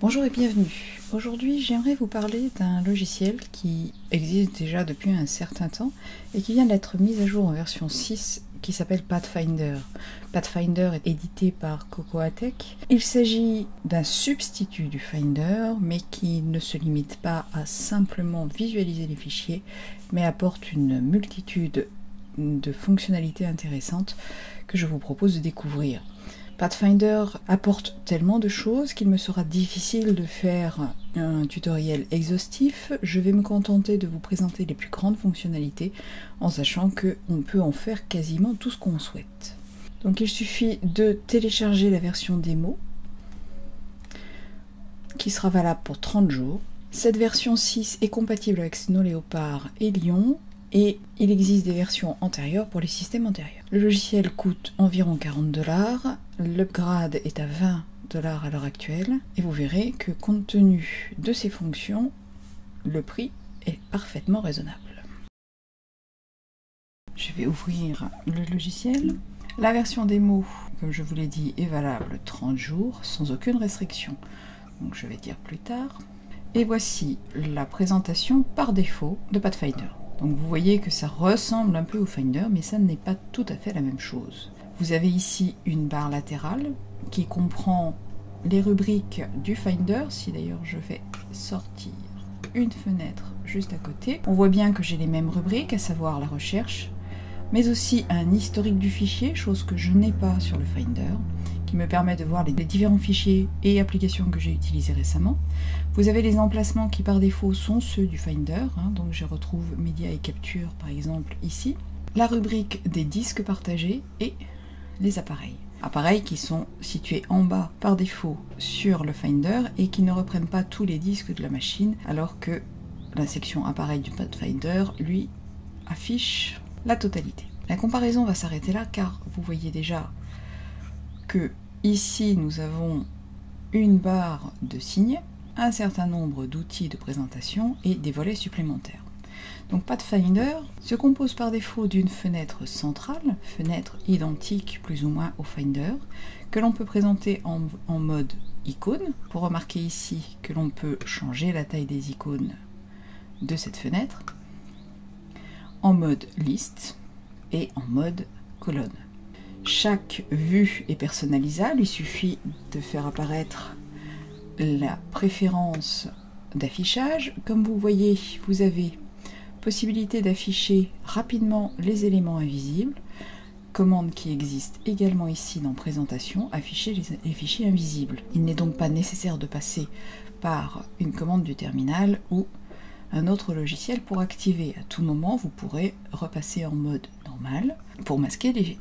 Bonjour et bienvenue. Aujourd'hui, j'aimerais vous parler d'un logiciel qui existe déjà depuis un certain temps et qui vient d'être mis à jour en version 6 qui s'appelle Pathfinder. Pathfinder est édité par Cocoa-Tech. Il s'agit d'un substitut du Finder, mais qui ne se limite pas à simplement visualiser les fichiers, mais apporte une multitude de fonctionnalités intéressantes que je vous propose de découvrir. Pathfinder apporte tellement de choses qu'il me sera difficile de faire un tutoriel exhaustif. Je vais me contenter de vous présenter les plus grandes fonctionnalités en sachant qu'on peut en faire quasiment tout ce qu'on souhaite. Donc il suffit de télécharger la version démo qui sera valable pour 30 jours. Cette version 6 est compatible avec Snow Leopard et Lion. Et il existe des versions antérieures pour les systèmes antérieurs. Le logiciel coûte environ 40 $, l'upgrade est à 20 $ à l'heure actuelle, et vous verrez que compte tenu de ses fonctions, le prix est parfaitement raisonnable. Je vais ouvrir le logiciel. La version démo, comme je vous l'ai dit, est valable 30 jours sans aucune restriction. Donc je vais dire plus tard. Et voici la présentation par défaut de Pathfinder. Donc vous voyez que ça ressemble un peu au Finder, mais ça n'est pas tout à fait la même chose. Vous avez ici une barre latérale qui comprend les rubriques du Finder. Si d'ailleurs je vais sortir une fenêtre juste à côté, on voit bien que j'ai les mêmes rubriques, à savoir la recherche, mais aussi un historique du fichier, chose que je n'ai pas sur le Finder, qui me permet de voir les différents fichiers et applications que j'ai utilisés récemment. Vous avez les emplacements qui par défaut sont ceux du Finder, donc je retrouve médias et capture par exemple ici. La rubrique des disques partagés et les appareils. Appareils qui sont situés en bas par défaut sur le Finder et qui ne reprennent pas tous les disques de la machine, alors que la section appareil du Pathfinder, lui, affiche la totalité. La comparaison va s'arrêter là car vous voyez déjà que ici nous avons une barre de signes, un certain nombre d'outils de présentation et des volets supplémentaires. Donc Pathfinder se compose par défaut d'une fenêtre centrale, fenêtre identique plus ou moins au Finder, que l'on peut présenter en mode icône. Pour remarquer ici que l'on peut changer la taille des icônes de cette fenêtre, en mode liste et en mode colonne. Chaque vue est personnalisable, il suffit de faire apparaître la préférence d'affichage. Comme vous voyez, vous avez possibilité d'afficher rapidement les éléments invisibles, commande qui existe également ici dans présentation, afficher les fichiers invisibles. Il n'est donc pas nécessaire de passer par une commande du terminal ou un autre logiciel pour activer. À tout moment, vous pourrez repasser en mode normal pour masquer les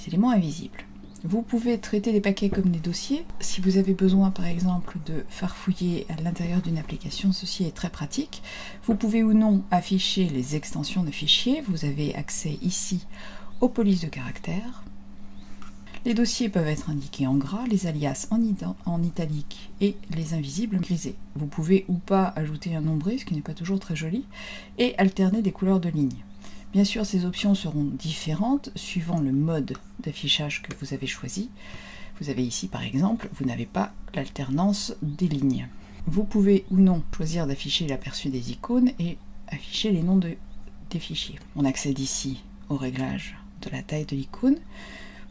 éléments invisibles. Vous pouvez traiter des paquets comme des dossiers. Si vous avez besoin par exemple de farfouiller à l'intérieur d'une application, ceci est très pratique. Vous pouvez ou non afficher les extensions de fichiers. Vous avez accès ici aux polices de caractères. Les dossiers peuvent être indiqués en gras, les alias en italique et les invisibles grisés. Vous pouvez ou pas ajouter un nombré, ce qui n'est pas toujours très joli, et alterner des couleurs de lignes. Bien sûr, ces options seront différentes suivant le mode d'affichage que vous avez choisi. Vous avez ici par exemple, vous n'avez pas l'alternance des lignes. Vous pouvez ou non choisir d'afficher l'aperçu des icônes et afficher les noms des fichiers. On accède ici au réglage de la taille de l'icône.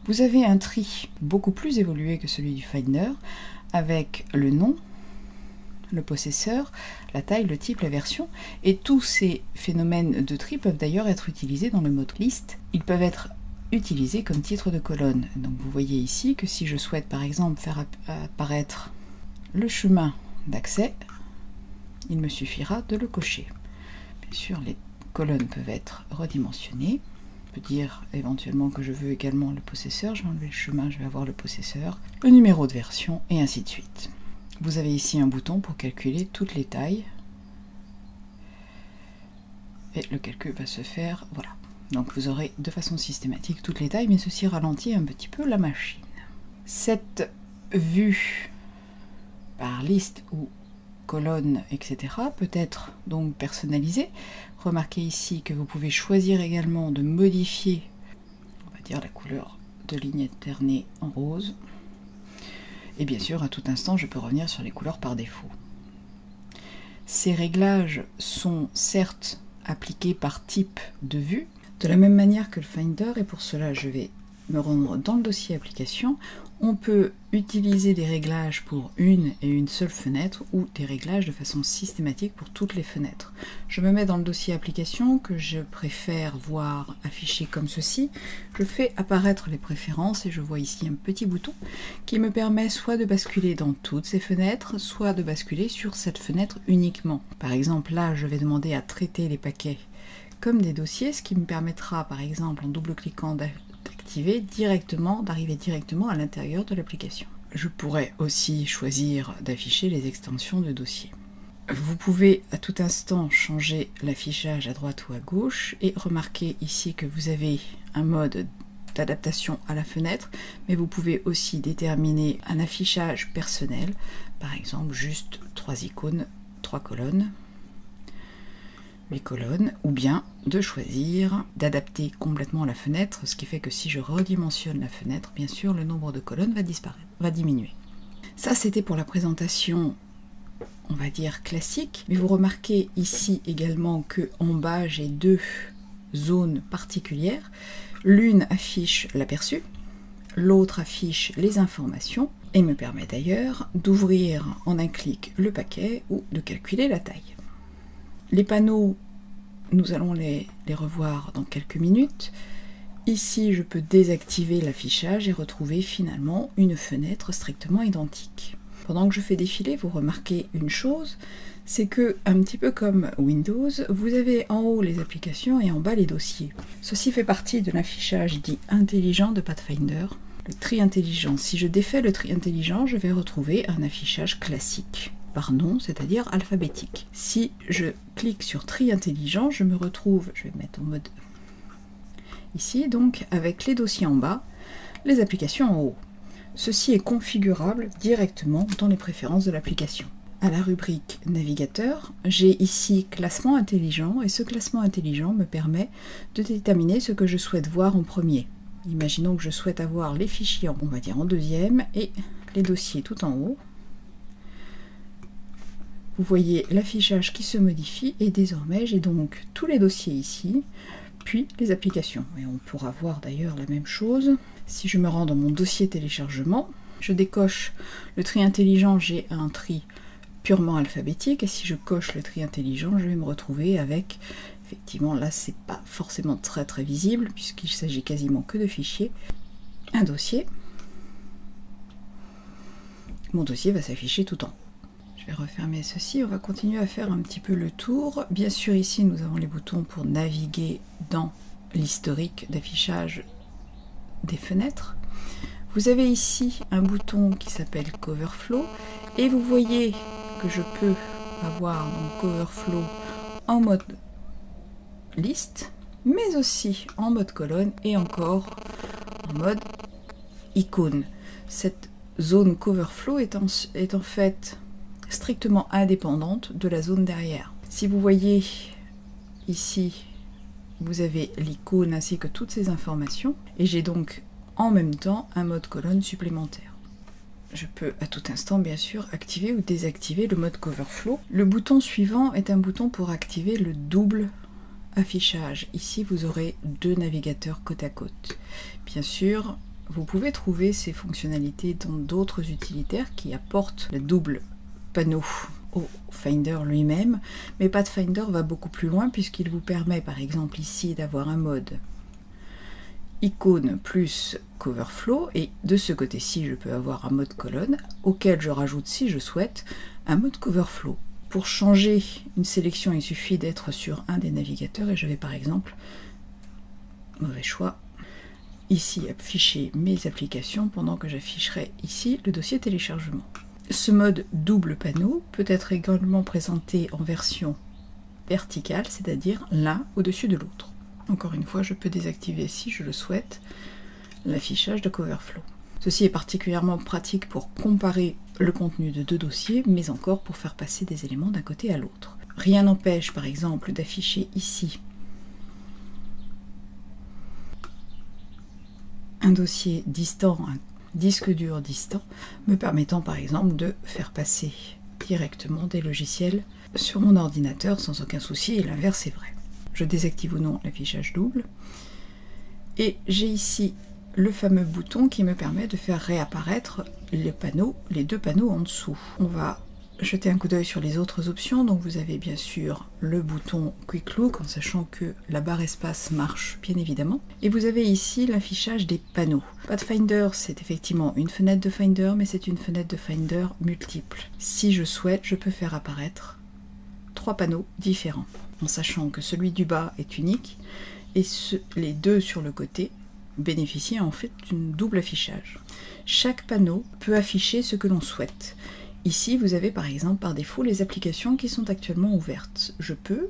Vous avez un tri beaucoup plus évolué que celui du Finder, avec le nom, le possesseur, la taille, le type, la version, et tous ces phénomènes de tri peuvent d'ailleurs être utilisés dans le mode liste. Ils peuvent être utilisés comme titre de colonne. Donc vous voyez ici que si je souhaite par exemple faire apparaître le chemin d'accès, il me suffira de le cocher. Bien sûr, les colonnes peuvent être redimensionnées. peux dire éventuellement que je veux également le possesseur. Je vais enlever le chemin, je vais avoir le possesseur, le numéro de version et ainsi de suite. Vous avez ici un bouton pour calculer toutes les tailles. Et le calcul va se faire, voilà. Donc vous aurez de façon systématique toutes les tailles, mais ceci ralentit un petit peu la machine. Cette vue par liste ou colonne, etc. peut être donc personnalisée. Remarquez ici que vous pouvez choisir également de modifier, on va dire, la couleur de ligne alternée en rose. Et bien sûr, à tout instant, je peux revenir sur les couleurs par défaut. Ces réglages sont certes appliqués par type de vue, de la même manière que le Finder, et pour cela je vais me rendre dans le dossier application. On peut utiliser des réglages pour une et une seule fenêtre ou des réglages de façon systématique pour toutes les fenêtres. Je me mets dans le dossier application que je préfère voir affiché comme ceci. Je fais apparaître les préférences et je vois ici un petit bouton qui me permet soit de basculer dans toutes ces fenêtres, soit de basculer sur cette fenêtre uniquement. Par exemple, là, je vais demander à traiter les paquets comme des dossiers, ce qui me permettra, par exemple, en double-cliquant d'arriver directement à l'intérieur de l'application. Je pourrais aussi choisir d'afficher les extensions de dossier. Vous pouvez à tout instant changer l'affichage à droite ou à gauche et remarquez ici que vous avez un mode d'adaptation à la fenêtre, mais vous pouvez aussi déterminer un affichage personnel, par exemple juste 3 icônes, 3 colonnes, 8 colonnes, ou bien de choisir d'adapter complètement la fenêtre, ce qui fait que si je redimensionne la fenêtre, bien sûr le nombre de colonnes va disparaître, va diminuer. Ça c'était pour la présentation, on va dire classique, mais vous remarquez ici également que en bas j'ai deux zones particulières. L'une affiche l'aperçu, l'autre affiche les informations et me permet d'ailleurs d'ouvrir en un clic le paquet ou de calculer la taille. Les panneaux, nous allons les revoir dans quelques minutes. Ici, je peux désactiver l'affichage et retrouver finalement une fenêtre strictement identique. Pendant que je fais défiler, vous remarquez une chose, c'est que, un petit peu comme Windows, vous avez en haut les applications et en bas les dossiers. Ceci fait partie de l'affichage dit intelligent de Pathfinder, le tri intelligent. Si je défais le tri intelligent, je vais retrouver un affichage classique, par nom, c'est-à-dire alphabétique. Si je clique sur tri intelligent, je me retrouve, je vais mettre en mode ici, donc avec les dossiers en bas, les applications en haut. Ceci est configurable directement dans les préférences de l'application. À la rubrique navigateur, j'ai ici classement intelligent et ce classement intelligent me permet de déterminer ce que je souhaite voir en premier. Imaginons que je souhaite avoir les fichiers, on va dire en deuxième, et les dossiers tout en haut. Vous voyez l'affichage qui se modifie et désormais j'ai donc tous les dossiers ici, puis les applications. Et on pourra voir d'ailleurs la même chose. Si je me rends dans mon dossier téléchargement, je décoche le tri intelligent, j'ai un tri purement alphabétique, et si je coche le tri intelligent, je vais me retrouver avec, effectivement là c'est pas forcément très visible puisqu'il s'agit quasiment que de fichiers, un dossier. Mon dossier va s'afficher tout en haut. Je vais refermer ceci, on va continuer à faire un petit peu le tour. Bien sûr ici nous avons les boutons pour naviguer dans l'historique d'affichage des fenêtres. Vous avez ici un bouton qui s'appelle Coverflow et vous voyez que je peux avoir donc Coverflow en mode liste, mais aussi en mode colonne et encore en mode icône. Cette zone Coverflow est en fait strictement indépendante de la zone derrière. Si vous voyez ici, vous avez l'icône ainsi que toutes ces informations et j'ai donc en même temps un mode colonne supplémentaire. Je peux à tout instant bien sûr activer ou désactiver le mode Coverflow. Le bouton suivant est un bouton pour activer le double affichage. Ici vous aurez deux navigateurs côte à côte. Bien sûr vous pouvez trouver ces fonctionnalités dans d'autres utilitaires qui apportent le double panneau au Finder lui-même, mais Pathfinder va beaucoup plus loin puisqu'il vous permet par exemple ici d'avoir un mode icône plus Coverflow et de ce côté-ci je peux avoir un mode colonne auquel je rajoute si je souhaite un mode Coverflow. Pour changer une sélection il suffit d'être sur un des navigateurs et je vais par exemple mauvais choix. Ici, afficher mes applications pendant que j'afficherai ici le dossier téléchargement. Ce mode double panneau peut être également présenté en version verticale, c'est-à-dire l'un au-dessus de l'autre. Encore une fois, je peux désactiver, si je le souhaite, l'affichage de Coverflow. Ceci est particulièrement pratique pour comparer le contenu de deux dossiers, mais encore pour faire passer des éléments d'un côté à l'autre. Rien n'empêche, par exemple, d'afficher ici un dossier distant, un disque dur distant, me permettant par exemple de faire passer directement des logiciels sur mon ordinateur sans aucun souci, et l'inverse est vrai. Je désactive ou non l'affichage double, et j'ai ici le fameux bouton qui me permet de faire réapparaître les deux panneaux en dessous. On va jeter un coup d'œil sur les autres options. Donc vous avez bien sûr le bouton Quick Look, en sachant que la barre espace marche bien évidemment. Et vous avez ici l'affichage des panneaux. Pathfinder, c'est effectivement une fenêtre de Finder, mais c'est une fenêtre de Finder multiple. Si je souhaite, je peux faire apparaître 3 panneaux différents, en sachant que celui du bas est unique et les deux sur le côté bénéficient en fait d'un double affichage. Chaque panneau peut afficher ce que l'on souhaite. Ici, vous avez par exemple par défaut les applications qui sont actuellement ouvertes. Je peux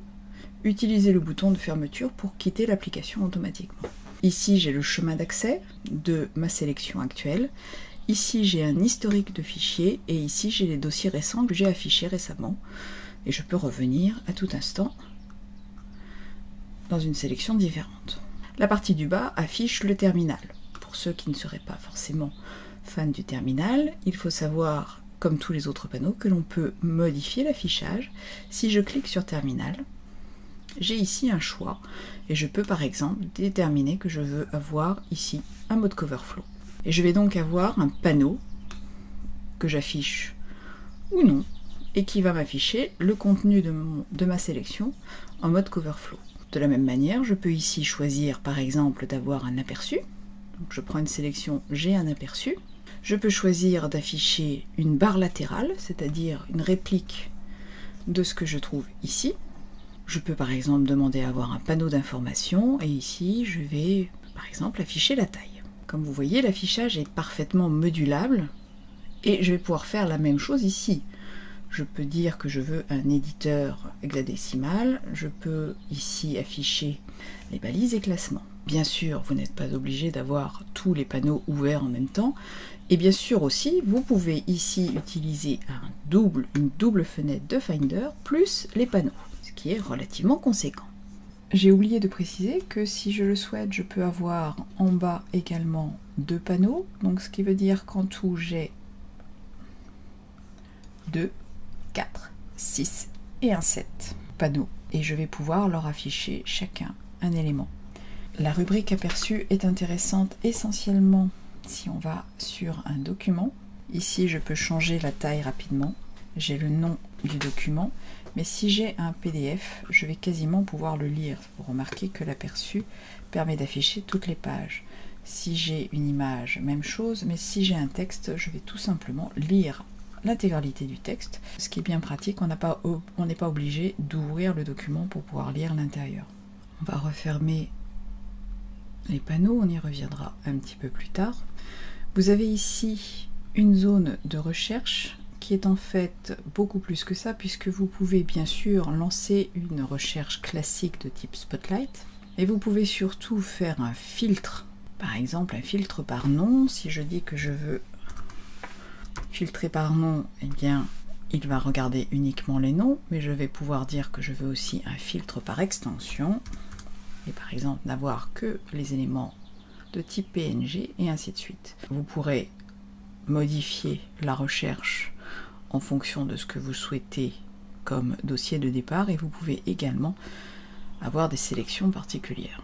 utiliser le bouton de fermeture pour quitter l'application automatiquement. Ici, j'ai le chemin d'accès de ma sélection actuelle. Ici, j'ai un historique de fichiers et ici, j'ai les dossiers récents que j'ai affichés récemment. Et je peux revenir à tout instant dans une sélection différente. La partie du bas affiche le terminal. Pour ceux qui ne seraient pas forcément fans du terminal, il faut savoir, comme tous les autres panneaux, que l'on peut modifier l'affichage. Si je clique sur terminal, j'ai ici un choix et je peux par exemple déterminer que je veux avoir ici un mode Coverflow. Et je vais donc avoir un panneau que j'affiche ou non et qui va m'afficher le contenu de ma sélection en mode Coverflow. De la même manière, je peux ici choisir par exemple d'avoir un aperçu. Donc je prends une sélection, j'ai un aperçu. Je peux choisir d'afficher une barre latérale, c'est-à-dire une réplique de ce que je trouve ici. Je peux par exemple demander à avoir un panneau d'information et ici je vais par exemple afficher la taille. Comme vous voyez, l'affichage est parfaitement modulable et je vais pouvoir faire la même chose ici. Je peux dire que je veux un éditeur hexadécimal, je peux ici afficher les balises et classements. Bien sûr, vous n'êtes pas obligé d'avoir tous les panneaux ouverts en même temps. Et bien sûr aussi, vous pouvez ici utiliser une double fenêtre de Finder plus les panneaux, ce qui est relativement conséquent. J'ai oublié de préciser que si je le souhaite, je peux avoir en bas également 2 panneaux. Donc ce qui veut dire qu'en tout, j'ai 2, 4, 6 et un 7 panneaux. Et je vais pouvoir leur afficher chacun un élément. La rubrique aperçu est intéressante essentiellement si on va sur un document. Ici, je peux changer la taille rapidement. J'ai le nom du document. Mais si j'ai un PDF, je vais quasiment pouvoir le lire. Vous remarquez que l'aperçu permet d'afficher toutes les pages. Si j'ai une image, même chose. Mais si j'ai un texte, je vais tout simplement lire l'intégralité du texte. Ce qui est bien pratique, on n'est pas obligé d'ouvrir le document pour pouvoir lire l'intérieur. On va refermer les panneaux, on y reviendra un petit peu plus tard. Vous avez ici une zone de recherche qui est en fait beaucoup plus que ça, puisque vous pouvez bien sûr lancer une recherche classique de type Spotlight, et vous pouvez surtout faire un filtre, par exemple un filtre par nom. Si je dis que je veux filtrer par nom, eh bien il va regarder uniquement les noms, mais je vais pouvoir dire que je veux aussi un filtre par extension, et par exemple n'avoir que les éléments de type PNG et ainsi de suite. Vous pourrez modifier la recherche en fonction de ce que vous souhaitez comme dossier de départ et vous pouvez également avoir des sélections particulières.